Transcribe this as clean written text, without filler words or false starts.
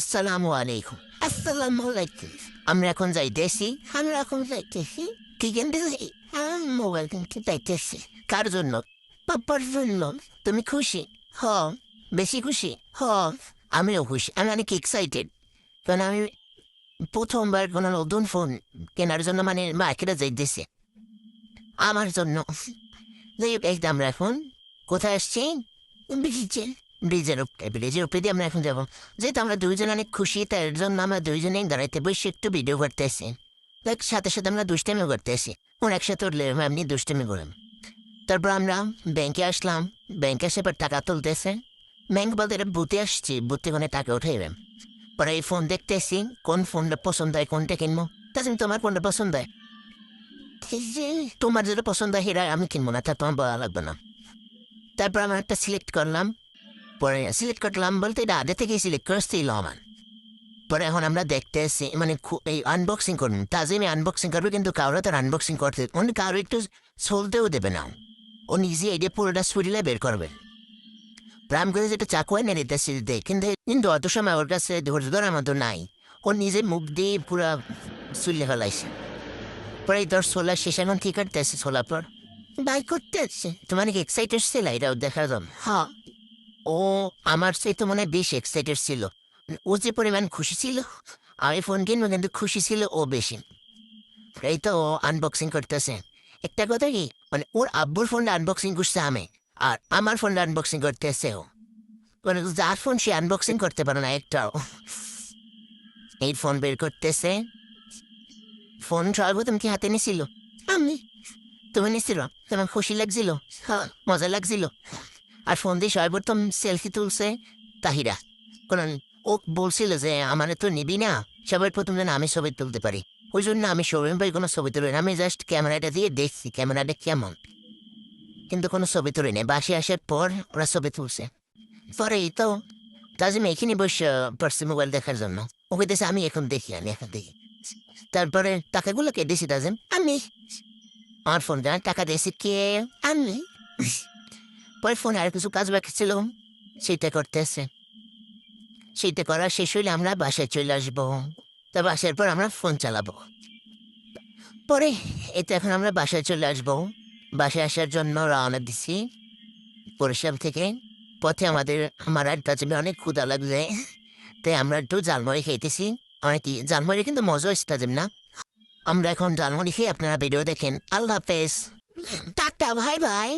আসসালামু আলাইকুম। আসসালামু আলাইকুম। আমরা এখন যাইতেছি। আমরা এখন যাইতেছি। কি কিনতেছি? মোবাইল কিনতে যাইতেছি। কার জন্য? পাপ্পার জন্য। তুমি খুশি? হ। বেশি খুশি? হ। আমিও খুশি। আমি অনেক এক্সাইটেড। কারণ আমি প্রথমবার কোনো নতুন ফোন কেনার জন্য মানে মার্কেটে যাইতেছি। আমার জন্য। যাই হোক, এই যে আমরা এখন কোথায় আসছি? ব্রিজে। ব্রিজের উপরে দিয়ে আমরা এখন যাবো। যেহেতু আমরা দুইজন অনেক খুশি, তার জন্য আমরা দুইজনেই দাঁড়াইতে বসে একটু ভিডিও করতেছি। দেখ, সাথে সাথে আমরা দুষ্টামি করতেছি। ওর একসাথে উঠলে এমনি দুষ্টামি করলাম। তারপর আমরা ব্যাংকে আসলাম। ব্যাংকে এসে পর টাকা তুলতেছে। ব্যাংক বলতে এটা বুথে আসছি, বুথ থেকে টাকা উঠে এলাম। পরে এই ফোন দেখতেছি, কোন ফোনটা পছন্দ হয়, কোনটা কিনবো। তাছাড়া তোমার কোনটা পছন্দ হয়? এই যে, তোমার যেটা পছন্দ হয় সেটা আমি কিনবো না, তা তোমার বলা লাগবে না। তারপর আমরা একটা সিলেক্ট করলাম। পরে সিলেক্ট করলাম বলতে এটা আগে থেকেই সিলেক্ট করেছিল আমার। পরে এখন আমরা দেখতে এসছি মানে এই আনবক্সিং করুন, তাজিমে আনবক্সিং করবে, কিন্তু কারো তার আনবক্সিং করতে মানে কারো একটু চলতেও দেবে না। ও নিজে এই যে পুরোটা সুরিলে বের করবে। প্রাম করে যেটা চাকুয়া নিয়ে নিতেছি দেখ, কিন্তু অত সময় ওর কাছে ধৈর্য ধরার মতো নাই। ও নিজে মুখ দিয়ে পুরা সুরিলে ফেলাইছে। পরে তোর সোলার শেষ, এখন কি করতেছে সোলার পর বাই করতে আসছে। তোমার কি এক্সাইটেড ছিল এটাও দেখার জন্য? হ্যাঁ। ও আমার সেই তো মনে হয় বেশি এক্সাইটেড ছিল। ও যে পরিমাণ খুশি ছিল আমি ফোন কিনবো, কিন্তু খুশি ছিল ও বেশি। এই তো ও আনবক্সিং করতেছে। একটা কথা কি, মানে ওর আব্বুর ফোনটা আনবক্সিং করছে আমি, আর আমার ফোনটা আনবক্সিং করতেছে ও। মানে যার ফোন সে আনবক্সিং করতে পারে না একটাও। এই ফোন বের করতেছে। ফোন সর্বপ্রথম কি হাতে নিছিল? আমি। তুমি নিছিল? তোমার খুশি লাগছিল? হ্যাঁ, মজা লাগছিল। আর ফোন দিয়ে সর্বপ্রথম সেলফি তুলছে তাহিরা। কারণ ও বলছিল যে আমার তো নিবি না, সবার প্রথম যেন আমি ছবি তুলতে পারি। ওই জন্য আমি সৌরভ ভাই কোনো ছবি তুলি না, আমি জাস্ট ক্যামেরাটা দিয়ে দেখছি ক্যামেরাটা কেমন, কিন্তু কোনো ছবি তুলি না। বাসে আসার পর ওরা ছবি তুলছে। পরে এই তো তাজিম এখানে বসে পড়ছে মোবাইল দেখার জন্য। ও কইতেছে আমি এখন দেখি, আমি এখন দেখি। তারপরে টাকাগুলো কে দিছি তাজিম? আমি। আমার ফোন দেওয়ার টাকা দিয়েছি কে? আমি। পরে ফোনে আর কিছু কাজ বাকি ছিল, সেইটা করতেছে। সেইটা করা শেষ হইলে আমরা বাসায় চলে আসবো। তা বাসার পর আমরা ফোন চালাবো। পরে এটা এখন আমরা বাসায় চলে আসবো। বাসায় আসার জন্য রওনা দিছি বরিশাল থেকে। পথে আমার আর কাছে অনেক ক্ষুধা লাগছে, তাই আমরা একটু জালমুড়ি খাইতেছি। অনেকই জালমুড়ি কিন্তু মজা হচ্ছে তাজিম না? আমরা এখন জালমুড়ি খেয়ে আপনারা ভিডিও দেখেন। আল্লাহ হাফেজ। টাটা, ভাই ভাই।